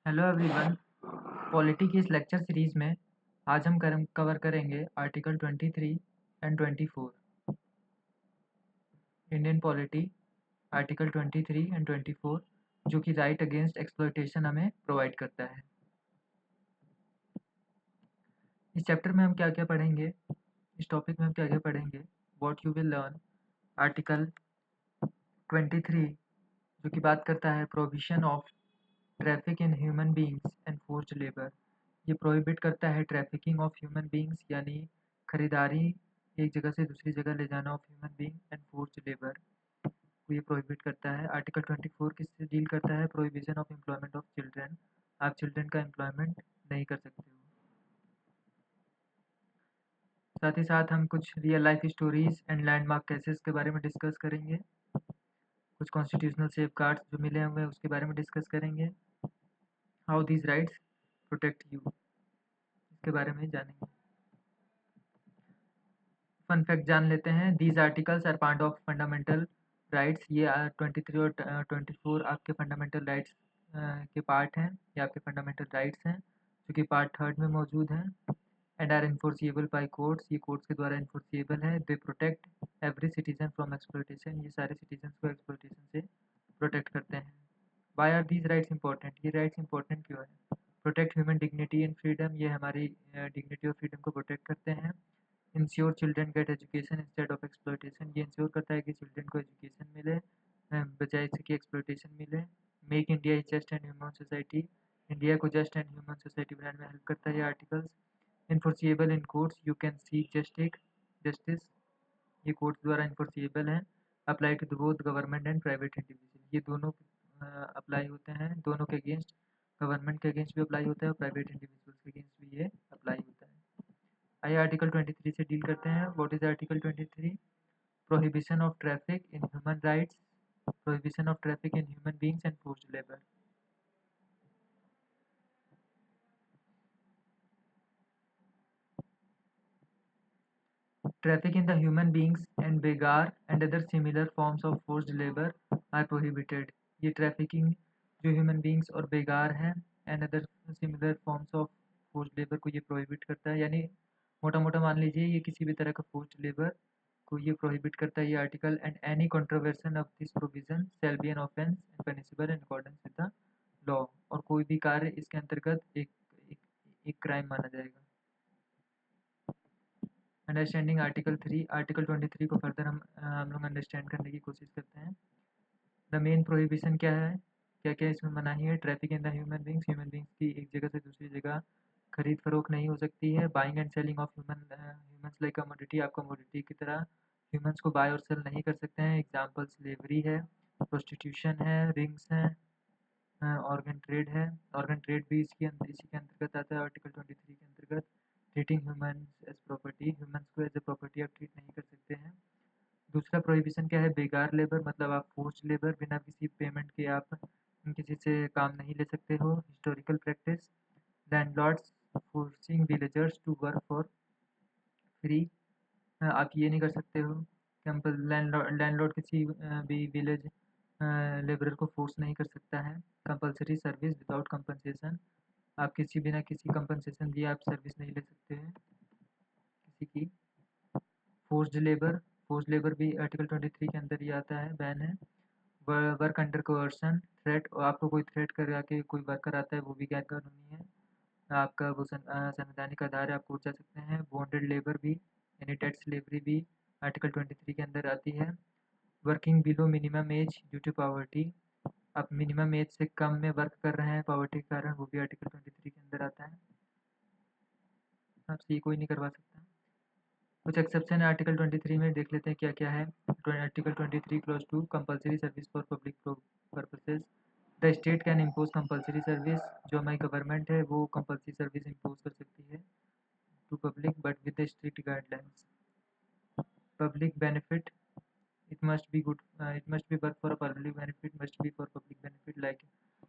Hello everyone. Polity की इस lecture series में आज हम कवर करेंगे article 23 and 24। Indian polity article 23 and 24 जो कि राइट अगेंस्ट एक्सप्लॉयटेशन हमें प्रोवाइड करता है। इस चैप्टर में हम क्या क्या पढ़ेंगे, इस टॉपिक में हम क्या क्या पढ़ेंगे, what you will learn. Article 23 जो कि बात करता है prohibition of traffic in human beings and forced labour. ये प्रोहिबिट करता है ट्रैफिकिंग ऑफ ह्यूमन बींग्स यानी खरीदारी एक जगह से दूसरी जगह ले जाना of human being and forced labour को ये प्रोहिबिट करता है। आर्टिकल 24 किससे डील करता है? Prohibition of employment of children. आप चिल्ड्रन का एम्प्लॉयमेंट नहीं कर सकते हो। साथ ही साथ हम कुछ real life stories and landmark cases के बारे में डिस्कस करेंगे। कुछ कॉन्स्टिट्यूशनल सेफगार्ड्स जो मिले हुए हैं उसके बारे में डिस्कस करेंगे। How these rights protect you, इसके बारे में जानेंगे। फन फैक्ट जान लेते हैं। These articles are part of fundamental rights. ये 23 और 24 आपके फंडामेंटल राइट्स के पार्ट हैं, ये आपके फंडामेंटल राइट्स हैं जो कि पार्ट 3 में मौजूद हैं। And are enforceable by courts, ये कोर्ट्स के द्वारा इन्फोर्सिएबल है। They protect every citizen from exploitation, ये सारे सिटीजन को एक्सप्लॉयटेशन से प्रोटेक्ट करते हैं। Why are these rights important? ये राइट्स इंपॉर्टेंट क्यों है? Protect human dignity and freedom, ये हमारी डिग्निटी और फ्रीडम को प्रोटेक्ट करते हैं। Ensure children get education instead of exploitation, ये इंश्योर करता है कि चिल्ड्रन को एजुकेशन मिले बजाय इसके एक्सप्लॉयटेशन मिले। Make India just and human society, India को जस्ट एंड ह्यूमन सोसाइटी बनाने में हेल्प करता है ये articles. Enforceable in courts, you can seek justice, ये कोर्ट्स द्वारा इन्फोर्सिएबल है। Apply to both government and private individual, ये दोनों अप्लाई होते हैं, दोनों के अगेंस्ट, गवर्नमेंट के अगेंस्ट भी अप्लाई होता है और प्राइवेट इंडिविजुअल्स के अगेंस्ट भी ये अप्लाई होता है। आइए आर्टिकल 23 से डील करते हैं। What is article 23? Prohibition of traffic in human rights, prohibition of traffic in human beings and forced labour. Traffic in the human beings and begar and other similar forms of forced labor are prohibited. ये trafficking जो human beings और बेगार हैं and other similar forms of forced labour को ये prohibit करता है। यानी मोटा मोटा मान लीजिए ये किसी भी तरह का फोर्स्ड लेबर को ये प्रोहिबिट करता है ये article. And any contravention of this provision shall be an offence and punishable in accordance with the law, और कोई भी कार्य इसके अंतर्गत एक क्राइम माना जाएगा। अंडरस्टैंडिंग आर्टिकल 3, आर्टिकल 23 को फर्दर हम लोग अंडरस्टैंड करने की कोशिश करते हैं। द मेन प्रोहिबिशन क्या है, क्या क्या इसमें मनाही है? Traffic in the human beings की एक जगह से दूसरी जगह खरीद फरोख्त नहीं हो सकती है। Buying and selling of humans like commodity, आप कमोडिटी की तरह ह्यूमंस को बाय और सेल नहीं कर सकते हैं। एग्जाम्पल स्लेवरी है, प्रोस्टिट्यूशन है, रिंग्स हैं, ऑर्गन ट्रेड है। ऑर्गन ट्रेड भी इसी के अंतर्गत आता है आर्टिकल 23 के अंतर्गत। Treating humans as property, humans को एज ए प्रॉपर्टी आप ट्रीट नहीं कर सकते हैं। दूसरा प्रोहिबिशन क्या है? बेगार लेबर, मतलब आप फोर्स्ड लेबर, बिना किसी पेमेंट के आप किसी से काम नहीं ले सकते हो। Historical practice, landlords forcing villagers to work for free, आप ये नहीं कर सकते हो। लैंडलॉर्ड किसी भी विलेज लेबरर को फोर्स नहीं कर सकता है। कंपलसरी सर्विस विदाउट कंपनसेशन, आप बिना किसी कंपनसेशन दिए आप सर्विस नहीं ले सकते हैं किसी की। फोर्स्ड लेबर भी आर्टिकल 23 के अंदर ही आता है, बैन है। वर्क अंडर कोअर्सन, थ्रेट, आपको कोई थ्रेट कर आके कोई वर्कर आता है वो भी गैर कानूनी है। आपका वो संवैधानिक आधार है, आप कोर्ट जा सकते हैं। बॉन्डेड लेबर भी यानी डेट स्लेवरी भी आर्टिकल 23 के अंदर आती है। Working below minimum age due to poverty, आप मिनिमम एज से कम में वर्क कर रहे हैं पॉवर्टी के कारण, वो भी आर्टिकल 23 के अंदर आता है, आपसे ये कोई नहीं करवा सकता। कुछ एक्सेप्शन है आर्टिकल 23 में, देख लेते हैं क्या क्या है। Article 23 clause 2, compulsory service for public purposes. The state can impose compulsory service, जो हमारी गवर्नमेंट है वो कंपलसरी सर्विस इम्पोज कर सकती है to public but with strict guidelines. Public benefit, it must be work for a public benefit, must be for public benefit, like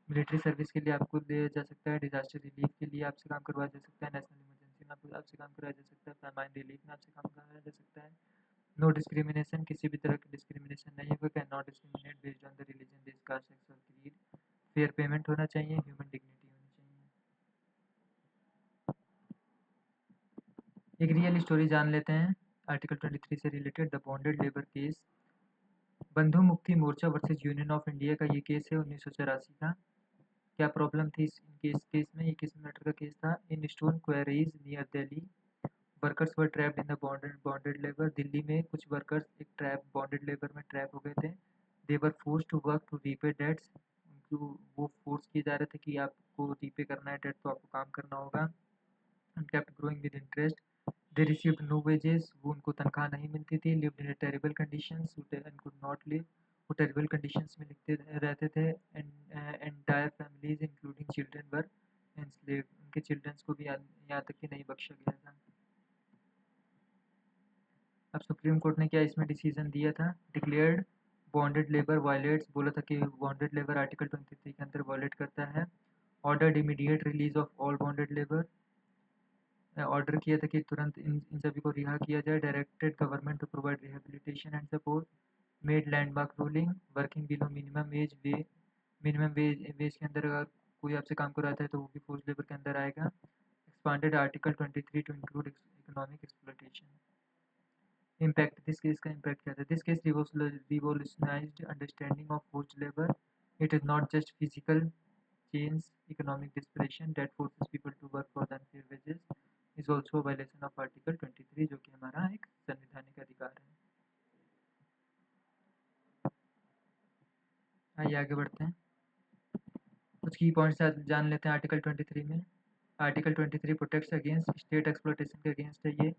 military service के लिए आपको दिया जा सकता है, डिजास्टर रिलीफ के लिए आपसे काम करवाया जा सकता है, नेशनल इमरजेंसी में आपसे काम करवाया जा सकता है, फैमाइन रिलीफ में आपसे काम करवाया जा सकता है। नो डिस्क्रिमिनेशन, किसी भी तरह की डिस्क्रिमिनेशन नहीं होगा। Can not discriminate based on the religion, race, caste, sex और क्रीड। फेयर पेमेंट होना चाहिए, ह्यूमन डिग्निटी होनी एक रियल स्टोरी जान लेते हैं आर्टिकल 23 से related, the bonded labour case. बंधु Mukti Morcha versus union of India का ये केस है 1984 का। क्या प्रॉब्लम थी इस केस में? ये किस मैटर का केस था? In stone quarries near Delhi workers were trapped in the bonded labour. Delhi में कुछ वर्कर्स एक ट्रैप बॉन्डेड लेबर में ट्रैप हो गए थे। They were force to work to repay debts. उनको वो फोर्स किए जा रहे थे कि आपको रीपे करना है डेट, तो आपको काम करना होगा। And kept growing with interest. They received no wages, वो उनको तनख्वाह नहीं मिलती थी। Lived in terrible conditions and could not live, वो टेरिबल कंडीशंस में लिखते रहते थे। Entire families including children were enslaved, उनके चिल्ड्रंस को भी यहाँ तक कि नहीं बख्शा गया था। अब सुप्रीम कोर्ट ने क्या इसमें डिसीजन दिया था? डिक्लेयर्ड बॉन्डेड लेबर वायलेट्स, बोला था कि बॉन्डेड लेबर आर्टिकल 23 के अंदर वायलेट करता है। Ordered immediate release of all bonded labour, order किया था कि तुरंत इन सभी को रिहा किया जाए। Directed government to provide rehabilitation and support. Made landmark ruling working below minimum wage वे, मिनिमम वेज के अंदर अगर कोई आपसे काम करवाता है तो वो भी फोर्स लेबर के अंदर आएगा। Expanded article 23 to include economic exploitation. Impact, this case का इम्पैक्ट क्या था? This case revolutionised understanding of forced labour. It is not just physical change, economic desperation that forces people to work for the unfair wages is also a violation of article 23, जो कि हमारा एक संवैधानिक अधिकार है। आइए आगे बढ़ते हैं, कुछ की पॉइंट्स जान लेते हैं आर्टिकल 23 में। Article 23 protects against state exploitation के अगेंस्ट है, ये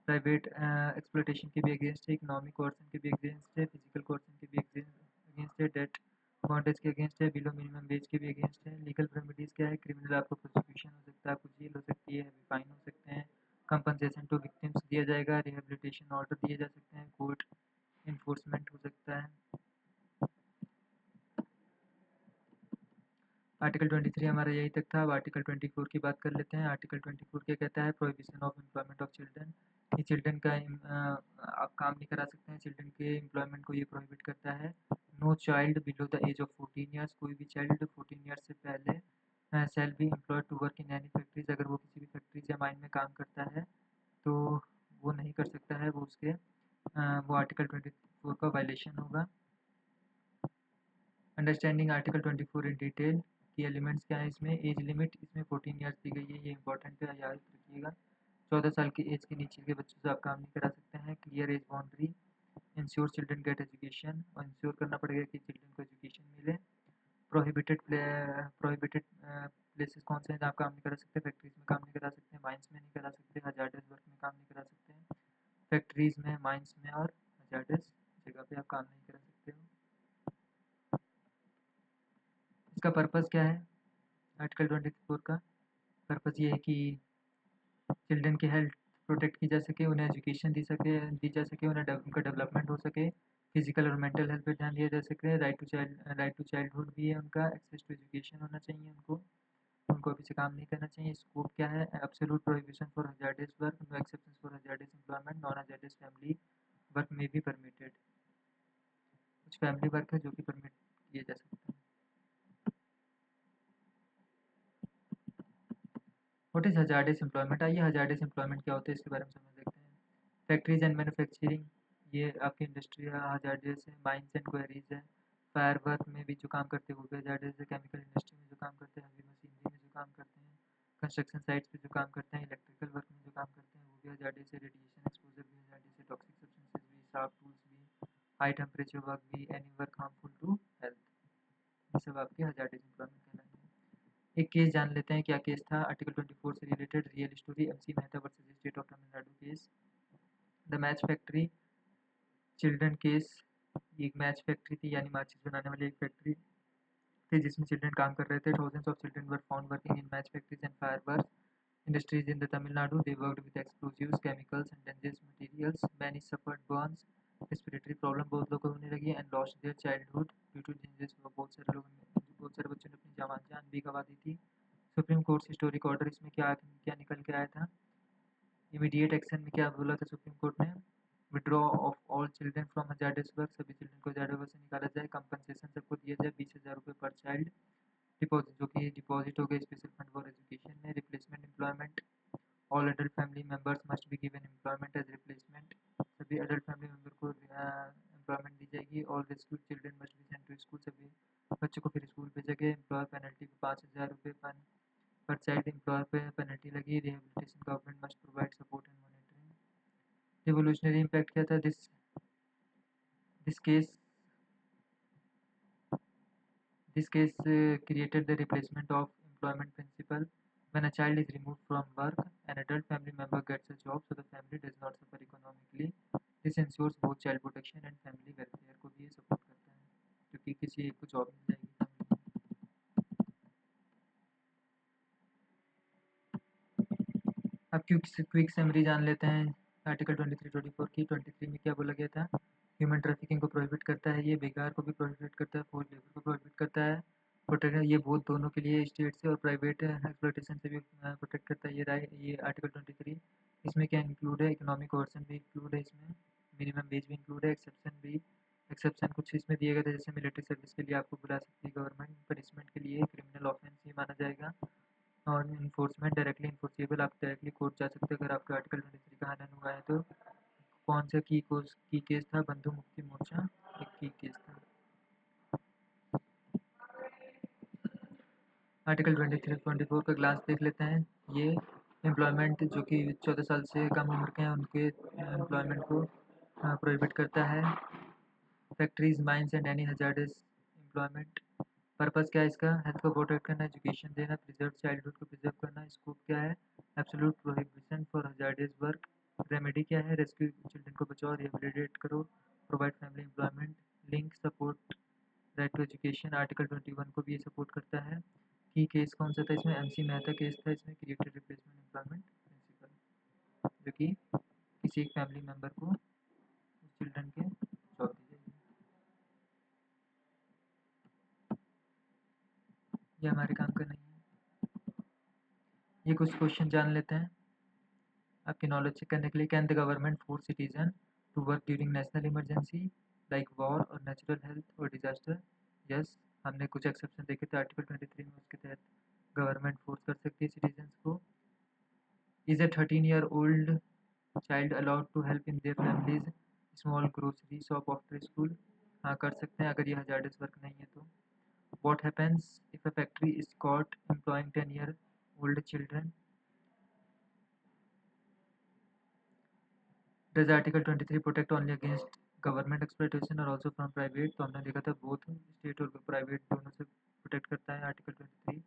प्राइवेट एक्सप्लोटेशन के भी अगेंस्ट है, इकोनॉमिक कोर्सन के भी अगेंस्ट है, फिजिकल कोर्सन के भी अगेंस्ट है, डेट बॉन्डेज के अगेंस्ट है, बिलो मिनिमम वेज के भी अगेंस्ट है। लीगल रेमेडीज क्या है? क्रिमिनल आपको प्रोसिक्यूशन हो सकता है, आपको जेल हो सकती है, फाइन हो सकते हैं। कंपनसेशन टू विक्टिम्स दिया जाएगा, रिहेबिलिटेशन ऑर्डर दिए जा सकते हैं, कोर्ट इन्फोर्समेंट हो सकता है। आर्टिकल 23 हमारा यही तक था। अब आर्टिकल 24 की बात कर लेते हैं। आर्टिकल 24 क्या कहता है? Prohibition of employment of children, कि चिल्ड्रन का आप काम नहीं करा सकते हैं, चिल्ड्रन के एम्प्लॉयमेंट को ये प्रोहिबिट करता है। No child below the age of 14 years, कोई भी चाइल्ड 14 ईयर्स से पहले shall be employed to work in any factories, अगर वो किसी भी फैक्ट्रीज या माइन में काम करता है तो वो नहीं कर सकता है, वो उसके वो आर्टिकल 24 का वायलेशन होगा। अंडरस्टैंडिंग आर्टिकल 24 इन डिटेल, की एलिमेंट्स क्या है इसमें? एज लिमिट इसमें 14 ईयर्स दी गई है, ये इंपॉर्टेंट है, याद रखिएगा। 14 साल की एज के नीचे के बच्चों से आप काम नहीं करा सकते हैं। Clear age boundary, ensure children get education, और इंश्योर करना पड़ेगा कि चिल्ड्रन को एजुकेशन मिले। प्रोहिबिटेड प्लेसेस कौन से हैं जहाँ आप काम नहीं करा सकते? फैक्ट्रीज में काम नहीं करा सकते, माइंस में नहीं करा सकते, हजार्डस वर्क में काम नहीं करा सकते हैं। फैक्ट्रीज में, माइंस में और हजार्डस जगह पे आप काम नहीं करा सकते हो। इसका पर्पस क्या है आर्टिकल 24 का? पर्पस ये है कि चिल्ड्रन की हेल्थ प्रोटेक्ट की जा सके, उन्हें एजुकेशन दी जा सके, उन्हें उनका डेवलपमेंट हो सके, फिजिकल और मेंटल हेल्थ पे ध्यान दिया जा सके। राइट टू चाइल्डहुड भी है उनका, एक्सेस टू एजुकेशन होना चाहिए उनको अभी से काम नहीं करना चाहिए। स्कोप क्या है? Absolute prohibition for hazardous work, no exceptions for hazardous employment, non hazardous family work में भी परमिटेड। कुछ फैमिली वर्क है जो कि परमिट किए जा सकते हैं। What is hazardous employment? आइए हजार्डस एम्प्लॉयमेंट क्या होता है इसके बारे में समझ देखते हैं। फैक्ट्रीज एंड मैन्युफैक्चरिंग, ये आपकी इंडस्ट्री हजार्डस है। माइंस एंड क्वेरीज है। फायर वर्क में भी जो काम करते हैं वो भी हजार्डस है। केमिकल इंडस्ट्री में जो काम करते हैं, हेवी मशीनरी में जो काम करते हैं, कंस्ट्रक्शन साइट्स पे जो काम करते हैं, इलेक्ट्रिकल वर्क में जो काम करते हैं वो भी हजार्डस है। रेडिएशन एक्सपोजर भी हजार्डस है। टॉक्सिक सब्सटेंसेस भी, शार्प टूल्स भी, हाई टेम्परेचर वर्क भी, any work harmful to health, ये सब आपके हजार्डस एम्प्लॉयमेंट कहलाएंगे। एक केस जान लेते हैं, क्या केस था आर्टिकल 24 से related? Real story, MC Mehta versus state of Tamil Nadu case. The match factory children case, एक मैच फैक्ट्री थी, यानी माचिस बनाने वाली एक फैक्ट्री थी जिसमें चिल्ड्रन काम कर रहे थे। Thousands of children were found working in match factories and fire work industries in the Tamil Nadu. They worked with explosives, chemicals and dangerous materials. Many suffered burns, respiratory problem बहुत लोगों को होने लगी, and lost their childhood due to dangerous work. बहुत सारे बच्चों ने अपनी जान भी गंवा दी थी। सुप्रीम कोर्ट से हिस्टोरिक ऑर्डर इसमें क्या क्या निकल के आया था? इमीडिएट एक्शन में क्या बोला था सुप्रीम कोर्ट ने? Withdraw of all children from hazardous work, सभी चिल्ड्रन को हजार्डस वर्क से निकाला जाए। कंपनसेशन सबको दिया जाए 20,000 रुपये पर चाइल्ड। डिपॉजिट, जो कि डिपॉजिट हो गया स्पेशल फंड फॉर एजुकेशन में। Replacement employment, all adult family members must be given employment as replacement, सभी एडल्ट फैमिली मेम्बर को एम्प्लॉयमेंट दी जाएगी। All rescued children must be sent to school, सभी बच्चों को फिर स्कूल भेजा गया। एम्प्लॉयर पेनल्टी 5,000 रुपये पर चाइल्ड, एम्प्लॉयर पे पेनल्टी लगी। Rehabilitation government must provide support and monitoring. Revolutionary impact क्या था? This case created the replacement of employment principle. When a child is removed from work, an adult family member gets a job, so the family does not suffer economically. This ensures both child protection and family welfare को भी ये support करता है, क्योंकि किसी एक को job मिल जाएगी family में। अब क्विक समरी जान लेते हैं आर्टिकल 23-24 की। 23 में क्या बोला गया था? ह्यूमन ट्रैफिकिंग को प्रोहिबिट करता है, ये बेकार को भी प्रोहिबिट करता है, फोर्स लेबर को प्रोहिबिट करता है। प्रोटेक्ट ये बहुत दोनों के लिए, स्टेट से और प्राइवेट एक्सप्लॉयटेशन से भी प्रोटेक्ट करता है ये आर्टिकल 23। इसमें क्या इंक्लूड है? इकोनॉमिक कोर्सन भी इंक्लूड है इसमें, मिनिमम वेज भी इंक्लूड है, एक्सेप्शन कुछ इसमें दिए गए थे, जैसे मिलिट्री सर्विस के लिए आपको बुला सकती है गवर्नमेंट, पनिशमेंट के लिए क्रिमिनल ऑफेंस ही माना जाएगा। और इन्फोर्समेंट डायरेक्टली इन्फोर्सेबल, आप डायरेक्टली कोर्ट जा सकते हैं अगर आपका आर्टिकल 23 का हनन हुआ है तो। कौन सा की केस था? बंधु मुक्ति मोर्चा एक की केस था। आर्टिकल 23-24 का ग्लास देख लेते हैं। ये एम्प्लॉयमेंट जो कि 14 साल से कम उम्र के हैं उनके एम्प्लॉयमेंट को प्रोहिबिट करता है। Factories, mines and any hazardous employment. Purpose क्या है इसका? हेल्थ को प्रोटेक्ट करना, एजुकेशन देना, प्रिजर्व चाइल्डहुड को प्रिजर्व करना। स्कोप क्या है? Absolute prohibition for hazardous work. Remedy क्या है? रेस्क्यू चिल्ड्रन को बचाओ, रिहेबिलिटेट करो, provide family employment. Link support right to education, article 21 को भी ये सपोर्ट करता है। की केस कौन सा था इसमें? MC मेहता केस था इसमें, क्रिएटेड रिप्लेसमेंट एम्प्लॉयमेंट प्रिंसिपल, जो कि किसी एक फैमिली मेम्बर को उस चिल्ड्रन के जॉब दी जाएगी। ये हमारे काम का नहीं है। ये कुछ क्वेश्चन जान लेते हैं आपकी नॉलेज चेक करने के लिए। Can the government force citizen to work during national emergency like war और नेचुरल हेल्थ और डिजास्टर? यस, हमने कुछ एक्सेप्शन देखे थे आर्टिकल 23 में, उसके तहत गवर्नमेंट फोर्स कर सकती है सिटीजन्स को। Is a 13-year-old child allowed to help in their family's small grocery shop after school? हाँ, कर सकते हैं अगर ये हजार्डस वर्क नहीं है तो। What happens if a factory is caught employing 10-year-old children? Does Article 23 protect only against government exploitation or also from private? तो हमने देखा था both state और private दोनों से protect करता है article 23।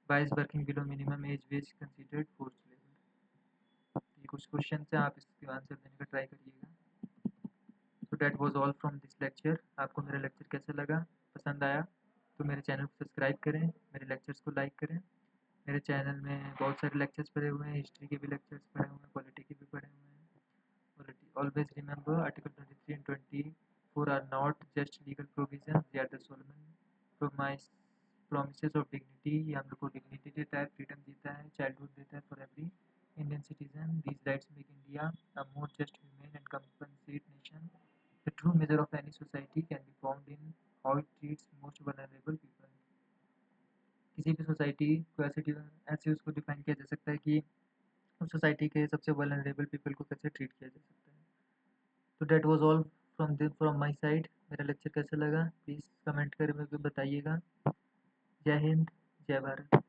Why is working below minimum age wage considered forced labor? ये कुछ क्वेश्चन हैं, आप इसके आंसर देने का ट्राई करिएगा। So that was all from this lecture। आपको मेरा लेक्चर कैसा लगा? पसंद आया तो मेरे चैनल को सब्सक्राइब करें, मेरे लेक्चर्स को लाइक करें। मेरे चैनल में बहुत सारे लेक्चर्स पड़े हुए हैं, हिस्ट्री के भी लेक्चर्स पड़े हुए हैं, पॉलिटी के भी पड़े हुए हैं। Always remember, Article 23 and 24 are not just legal provisions, they are the solemn promises of dignity। ये हम लोग को dignity देता है, freedom देता है, childhood देता है for every Indian citizen। These rights make India a more just, humane and compassionate nation। The true measure of any society can be found in how it treats most vulnerable people। किसी भी society को ऐसे उसको define किया जा सकता है कि उस सोसाइटी के सबसे वल्नरेबल पीपल को कैसे ट्रीट किया जा सकता है। तो that was all from my side. मेरा लेक्चर कैसा लगा प्लीज़ कमेंट करके बताइएगा। जय हिंद, जय भारत।